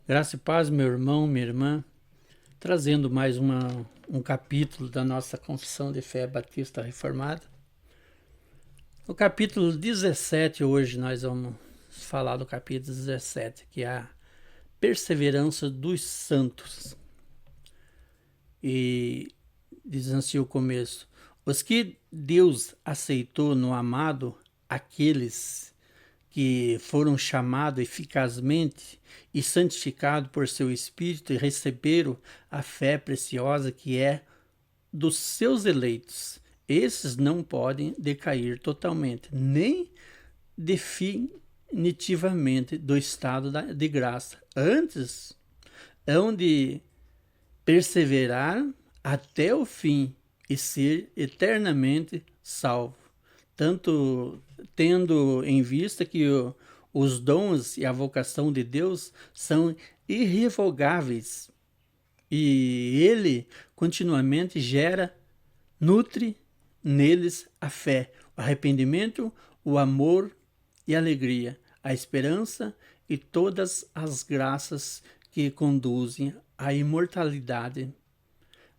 Graça e paz, meu irmão, minha irmã, trazendo mais um capítulo da nossa Confissão de Fé Batista Reformada. No capítulo 17, hoje nós vamos falar do capítulo 17, que é a perseverança dos santos. E diz assim o começo: os que Deus aceitou no amado, aqueles que foram chamados eficazmente e santificados por seu Espírito e receberam a fé preciosa que é dos seus eleitos. Esses não podem decair totalmente, nem definitivamente do estado de graça. Antes, hão de perseverar até o fim e ser eternamente salvo, tanto tendo em vista que os dons e a vocação de Deus são irrevogáveis e ele continuamente nutre neles a fé, o arrependimento, o amor e a alegria, a esperança e todas as graças que conduzem à imortalidade.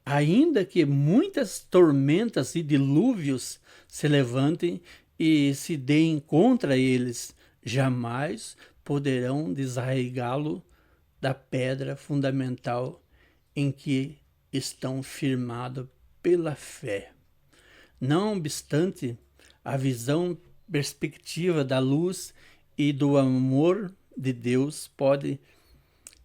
Ainda que muitas tormentas e dilúvios se levantem e se deem contra eles, jamais poderão desarraigá-lo da pedra fundamental em que estão firmados pela fé. Não obstante, a visão perspectiva da luz e do amor de Deus pode,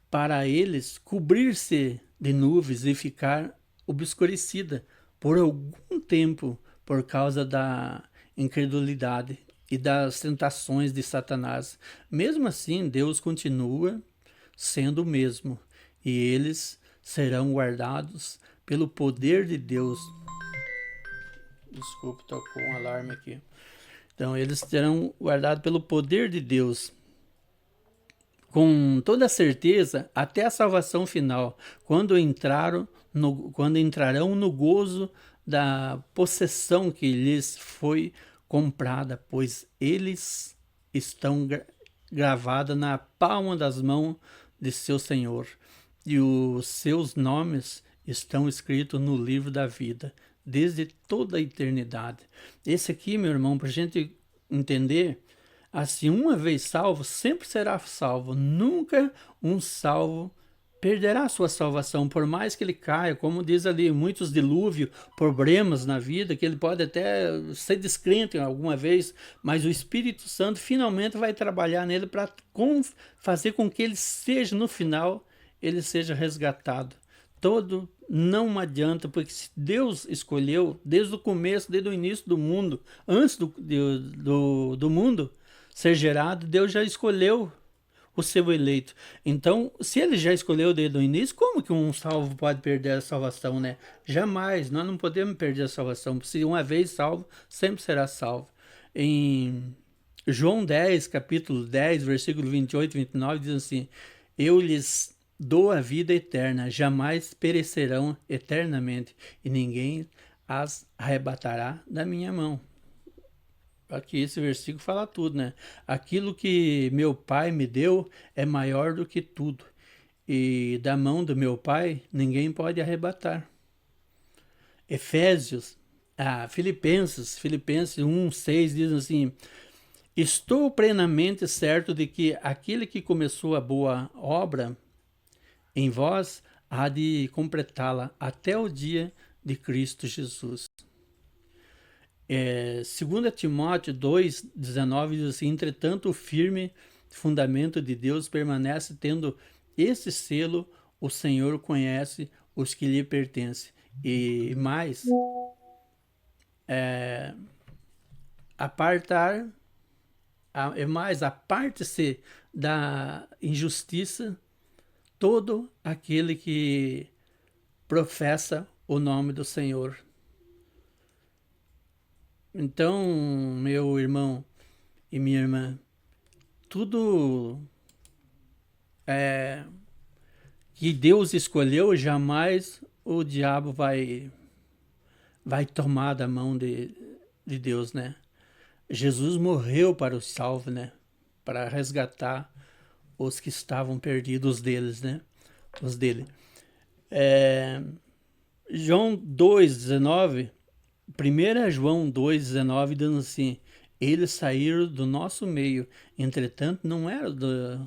para eles, cobrir-se de nuvens e ficar obscurecida por algum tempo por causa da incredulidade e das tentações de Satanás. Mesmo assim, Deus continua sendo o mesmo e eles serão guardados pelo poder de Deus. Desculpe, tocou um alarme aqui. Então, eles serão guardados pelo poder de Deus com toda certeza até a salvação final, quando entrarão no gozo da possessão que lhes foi comprada, pois eles estão gravados na palma das mãos de seu Senhor, e os seus nomes estão escritos no livro da vida, desde toda a eternidade. Esse aqui, meu irmão, para a gente entender, assim, uma vez salvo, sempre será salvo. Nunca um salvo perderá sua salvação, por mais que ele caia, como diz ali, muitos dilúvios, problemas na vida, que ele pode até ser descrente alguma vez, mas o Espírito Santo finalmente vai trabalhar nele para fazer com que ele seja, no final, ele seja resgatado. Todo não adianta, porque se Deus escolheu, desde o começo, desde o início do mundo, antes do mundo ser gerado, Deus já escolheu o seu eleito. Então, se ele já escolheu desde o início, como que um salvo pode perder a salvação, né? Jamais, nós não podemos perder a salvação. Se uma vez salvo, sempre será salvo. Em João 10, capítulo 10, versículo 28 e 29, diz assim: eu lhes dou a vida eterna, jamais perecerão eternamente, e ninguém as arrebatará da minha mão. Aqui esse versículo fala tudo, né? Aquilo que meu pai me deu é maior do que tudo, e da mão do meu pai ninguém pode arrebatar. Filipenses 1:6 diz assim: estou plenamente certo de que aquele que começou a boa obra em vós há de completá-la até o dia de Cristo Jesus. 2 Timóteo 2,19 diz assim: entretanto, o firme fundamento de Deus permanece, tendo esse selo, o Senhor conhece os que lhe pertencem. E mais, apartar, aparte-se da injustiça todo aquele que professa o nome do Senhor. Então, meu irmão e minha irmã, tudo que Deus escolheu, jamais o diabo vai tomar da mão de Deus, né? Jesus morreu para o salvo, né? Para resgatar os que estavam perdidos deles, né? Os dele. É, João 2,19, 1 João 2,19, dizendo assim: eles saíram do nosso meio, entretanto não eram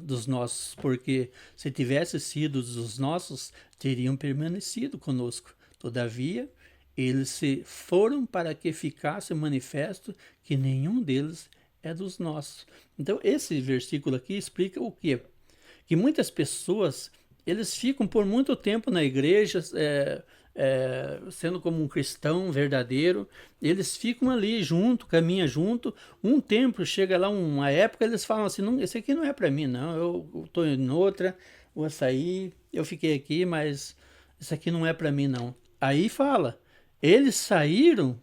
dos nossos, porque se tivesse sido dos nossos, teriam permanecido conosco. Todavia, eles se foram para que ficasse manifesto que nenhum deles é dos nossos. Então, esse versículo aqui explica o quê? Que muitas pessoas, eles ficam por muito tempo na igreja, sendo como um cristão verdadeiro, eles ficam ali junto, caminham junto, um tempo, chega lá uma época, eles falam assim, não, esse aqui não é para mim não, eu estou em outra, vou sair, eu fiquei aqui, mas isso aqui não é para mim não. Aí fala, eles saíram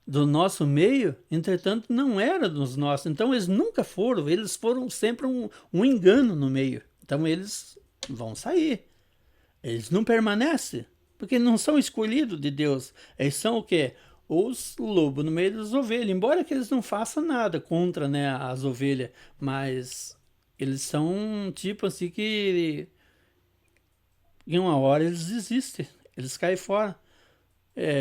do nosso meio, entretanto não era dos nossos, então eles nunca foram, eles foram sempre um engano no meio, então eles vão sair. Eles não permanecem, porque não são escolhidos de Deus. Eles são o quê? Os lobos no meio das ovelhas. Embora que eles não façam nada contra, né, as ovelhas, mas eles são um tipo assim que em uma hora eles desistem, eles caem fora.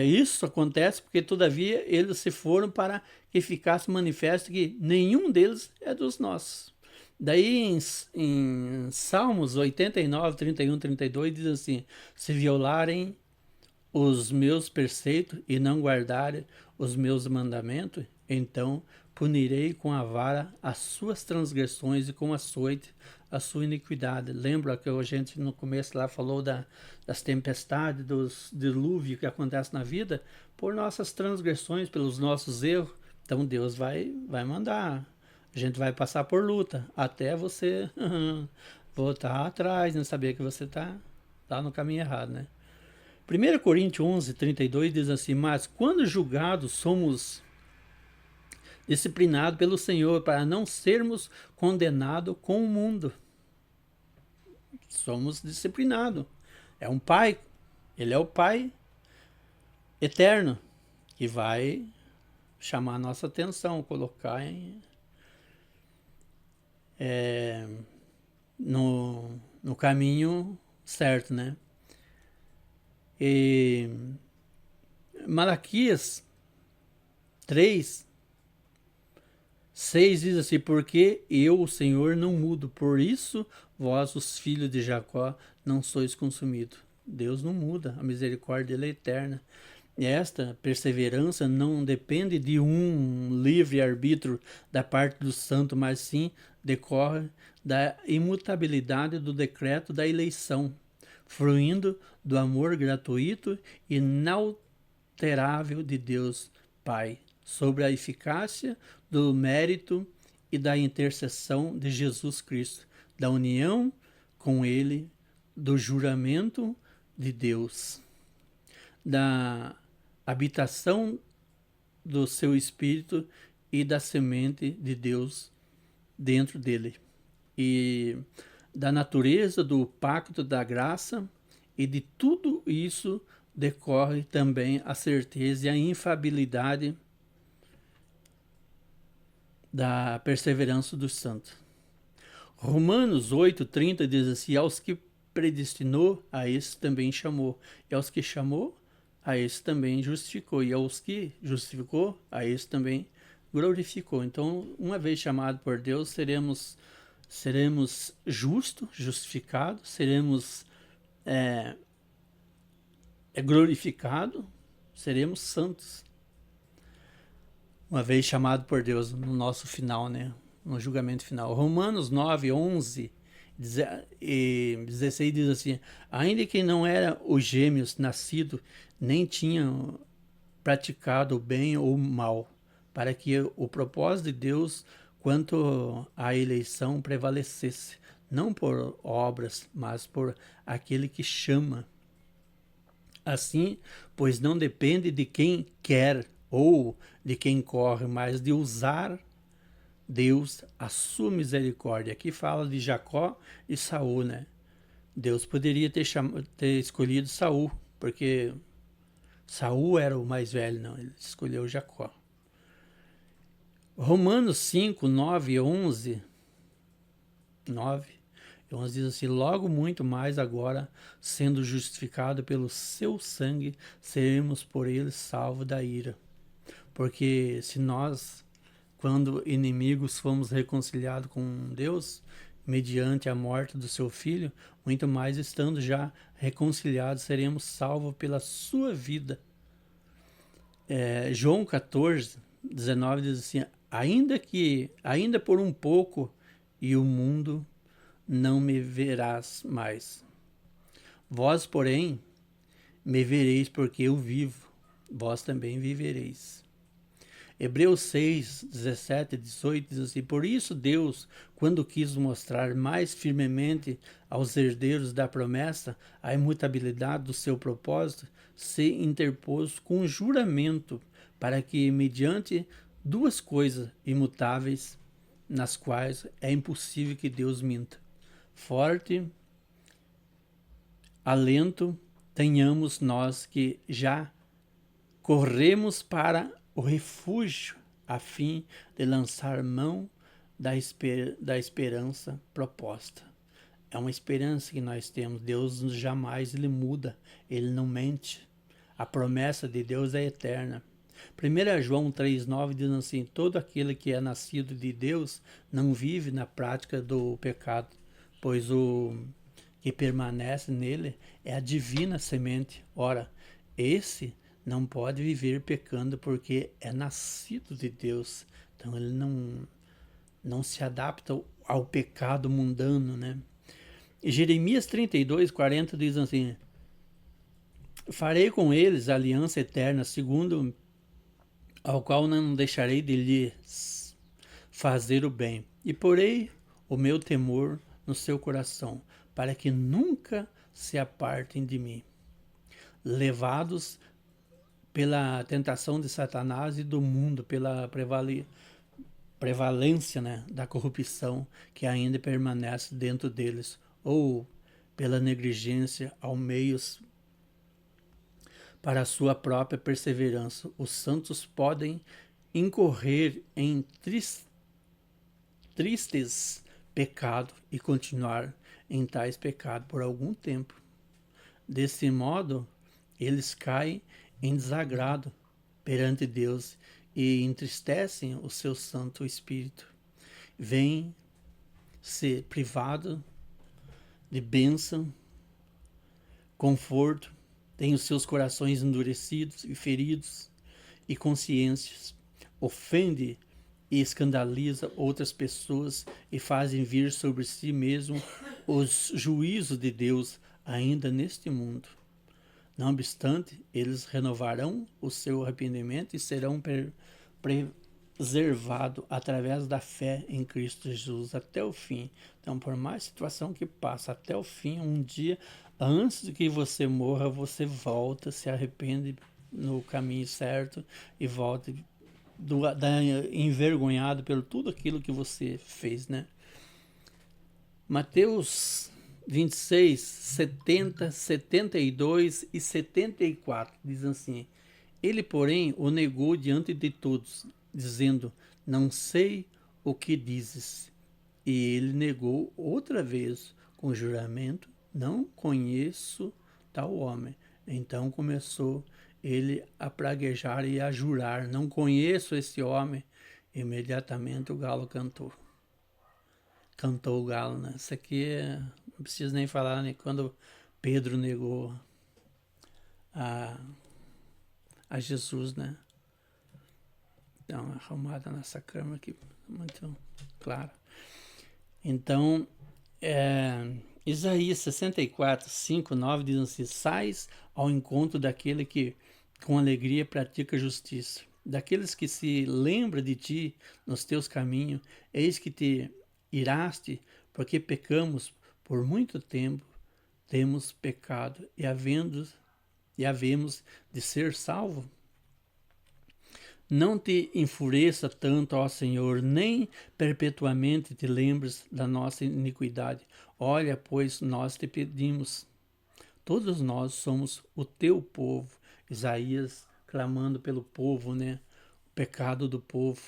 Isso acontece porque, todavia, eles se foram para que ficasse manifesto que nenhum deles é dos nossos. Daí em Salmos 89, 31, 32 diz assim: se violarem os meus preceitos e não guardarem os meus mandamentos, então punirei com a vara as suas transgressões e com açoite a sua iniquidade. Lembra que a gente no começo lá falou das tempestades, dos dilúvios que acontecem na vida? Por nossas transgressões, pelos nossos erros. Então Deus vai mandar. A gente vai passar por luta até você voltar atrás, não saber que você está no caminho errado, né? 1 Coríntios 11, 32 diz assim: mas quando julgados somos disciplinados pelo Senhor para não sermos condenados com o mundo. Somos disciplinados. É um pai, ele é o pai eterno que vai chamar a nossa atenção, colocar no caminho certo, né? E Malaquias 3, 6 diz assim: porque eu, o Senhor, não mudo, por isso vós, os filhos de Jacó, não sois consumidos. Deus não muda, a misericórdia dele é eterna. E esta perseverança não depende de um livre-arbítrio da parte do santo, mas sim decorre da imutabilidade do decreto da eleição, fluindo do amor gratuito e inalterável de Deus Pai, sobre a eficácia do mérito e da intercessão de Jesus Cristo, da união com Ele, do juramento de Deus, da habitação do seu Espírito e da semente de Deus dentro dele, e da natureza do pacto da graça, e de tudo isso decorre também a certeza e a infabilidade da perseverança dos santos. Romanos 8,30 diz assim: aos que predestinou, a esse também chamou, e aos que chamou, a esse também justificou, e aos que justificou, a esse também glorificou. Então, uma vez chamado por Deus, seremos justos, justificados, seremos glorificados, seremos santos. Uma vez chamado por Deus no nosso final, né? No julgamento final. Romanos 9, 11 e 16 diz assim: ainda que não eram os gêmeos nascidos, nem tinham praticado o bem ou o mal, para que o propósito de Deus quanto à eleição prevalecesse, não por obras, mas por aquele que chama. Assim, pois não depende de quem quer ou de quem corre, mas de usar Deus a sua misericórdia. Aqui fala de Jacó e Saul, né? Deus poderia ter escolhido Saul, porque Saul era o mais velho, não, ele escolheu Jacó. Romanos 5, 9 e 11 9 e 11 diz assim: logo muito mais agora, sendo justificado pelo seu sangue, seremos por ele salvos da ira. Porque se nós, quando inimigos, fomos reconciliados com Deus, mediante a morte do seu Filho, muito mais estando já reconciliados, seremos salvos pela sua vida. João 14, 19 diz assim: ainda por um pouco, e o mundo não me verás mais. Vós, porém, me vereis, porque eu vivo, vós também vivereis. Hebreus 6, 17 e 18 diz assim: por isso Deus, quando quis mostrar mais firmemente aos herdeiros da promessa a imutabilidade do seu propósito, se interpôs com juramento, para que, mediante duas coisas imutáveis, nas quais é impossível que Deus minta, forte alento tenhamos nós que já corremos para o refúgio, a fim de lançar mão da esperança proposta. É uma esperança que nós temos. Deus jamais ele muda, ele não mente. A promessa de Deus é eterna. 1 João 3,9 diz assim: todo aquele que é nascido de Deus não vive na prática do pecado, pois o que permanece nele é a divina semente. Ora, esse não pode viver pecando porque é nascido de Deus. Então ele não se adapta ao pecado mundano, né? E Jeremias 32:40 diz assim: farei com eles aliança eterna, segundo ao qual não deixarei de lhes fazer o bem, e porei o meu temor no seu coração, para que nunca se apartem de mim. Levados pela tentação de Satanás e do mundo, pela prevalência, né, da corrupção que ainda permanece dentro deles, ou pela negligência ao meios para a sua própria perseverança, os santos podem incorrer em tristes pecados e continuar em tais pecados por algum tempo. Desse modo, eles caem em desagrado perante Deus e entristecem o seu Santo Espírito. Vêm ser privados de bênção, conforto, têm os seus corações endurecidos e feridos e consciências, ofende e escandaliza outras pessoas e fazem vir sobre si mesmo os juízos de Deus ainda neste mundo. Não obstante, eles renovarão o seu arrependimento e serão preservados através da fé em Cristo Jesus até o fim. Então, por mais situação que passa, até o fim, um dia, antes de que você morra, você volta, se arrepende no caminho certo e volta envergonhado pelo tudo aquilo que você fez, né? Mateus 26, 70, 72 e 74 diz assim: ele, porém, o negou diante de todos, dizendo: não sei o que dizes. E ele negou outra vez com juramento: não conheço tal homem. Então começou ele a praguejar e a jurar: não conheço esse homem. Imediatamente o galo cantou. Cantou o galo, né? Isso aqui não preciso nem falar, né? Quando Pedro negou a Jesus, né? Dá uma arrumada nessa câmera aqui, muito claro. Então, Isaías 64, 5, 9 diz assim: sais ao encontro daquele que com alegria pratica justiça, daqueles que se lembra de ti nos teus caminhos, eis que te iraste, porque pecamos por muito tempo, temos pecado e havemos de ser salvo. Não te enfureça tanto, ó Senhor, nem perpetuamente te lembres da nossa iniquidade. Olha, pois nós te pedimos. Todos nós somos o teu povo. Isaías clamando pelo povo, né? O pecado do povo.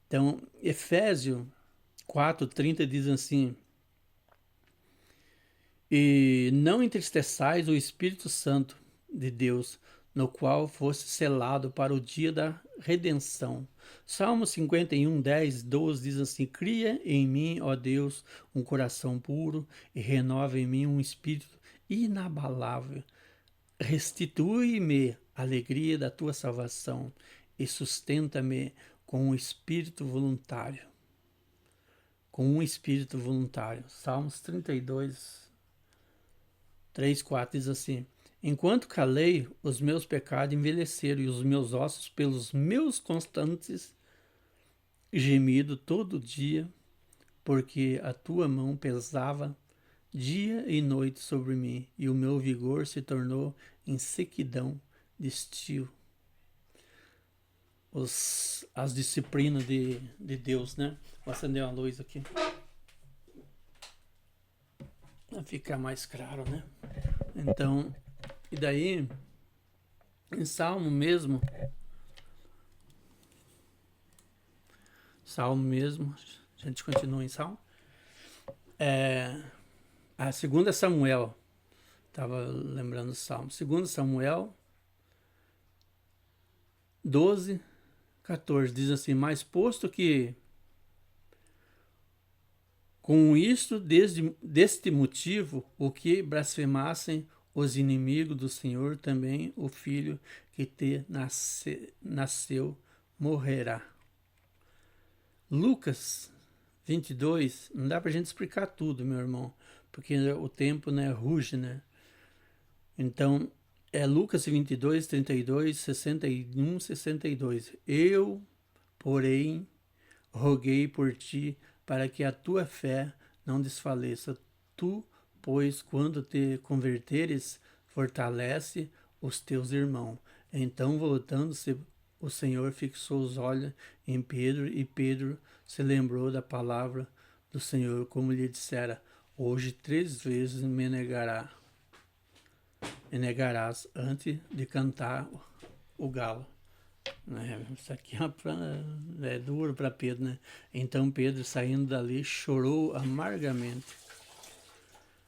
Então, Efésios 4:30 diz assim: E não entristeçais o Espírito Santo de Deus, no qual fosse selado para o dia da redenção. Salmo 51, 10, 12 diz assim: Cria em mim, ó Deus, um coração puro e renova em mim um espírito inabalável. Restitui-me a alegria da tua salvação e sustenta-me com um espírito voluntário. Com um espírito voluntário. Salmos 32, 3, 4 diz assim: Enquanto calei, os meus pecados envelheceram e os meus ossos, pelos meus constantes gemido todo dia, porque a tua mão pesava dia e noite sobre mim, e o meu vigor se tornou em sequidão de estio. As disciplinas de Deus, né? Vou acender uma luz aqui. Para ficar mais claro, né? Então, e daí, em Salmo mesmo, a gente continua em Salmo, a 2 Samuel, estava lembrando o Salmo, 2 Samuel 12, 14, diz assim: Mas posto que com isto, deste motivo, o que blasfemassem os inimigos do Senhor, também o filho que te nasceu morrerá. Lucas 22, não dá pra gente explicar tudo, meu irmão, porque o tempo, né, ruge, né? Então, é Lucas 22, 32, 61, 62. Eu, porém, roguei por ti para que a tua fé não desfaleça. Tu, pois, quando te converteres, fortalece os teus irmãos. Então, voltando-se, o Senhor fixou os olhos em Pedro, e Pedro se lembrou da palavra do Senhor, como lhe dissera: Hoje 3 vezes me negarás antes de cantar o galo. Isso aqui é duro para Pedro, né? Então Pedro, saindo dali, chorou amargamente.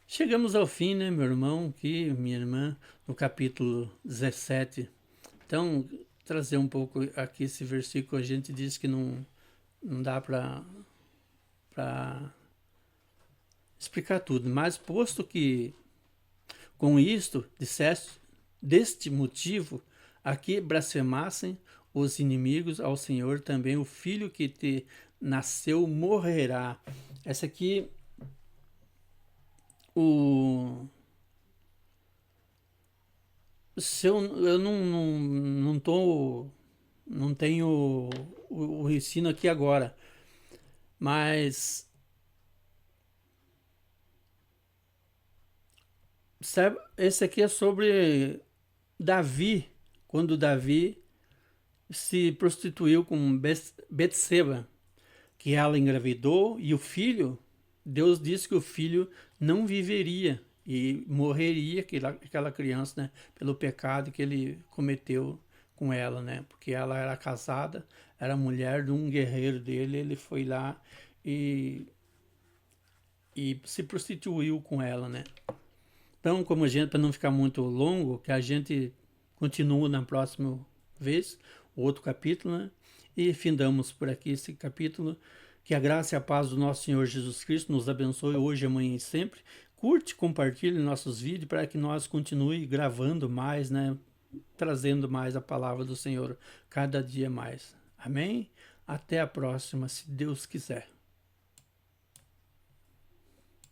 Chegamos ao fim, né, meu irmão, aqui, minha irmã, no capítulo 17. Então, trazer um pouco aqui esse versículo, a gente diz que não dá para explicar tudo, mas posto que com isto disseste, deste motivo, aqui blasfemassem os inimigos ao Senhor, também o filho que te nasceu morrerá. Essa aqui, se eu não tenho o ensino aqui agora, mas sabe, esse aqui é sobre Davi, quando Davi se prostituiu com Betseba, que ela engravidou, e o filho, Deus disse que o filho não viveria e morreria, aquela criança, né, pelo pecado que ele cometeu com ela, né, porque ela era casada, era mulher de um guerreiro dele, ele foi lá e se prostituiu com ela, né. Então, como a gente, para não ficar muito longo, que a gente continua na próxima vez, o outro capítulo, né? E findamos por aqui esse capítulo. Que a graça e a paz do nosso Senhor Jesus Cristo nos abençoe hoje, amanhã e sempre. Curte, compartilhe nossos vídeos para que nós continue gravando mais, né? Trazendo mais a palavra do Senhor cada dia mais. Amém? Até a próxima, se Deus quiser.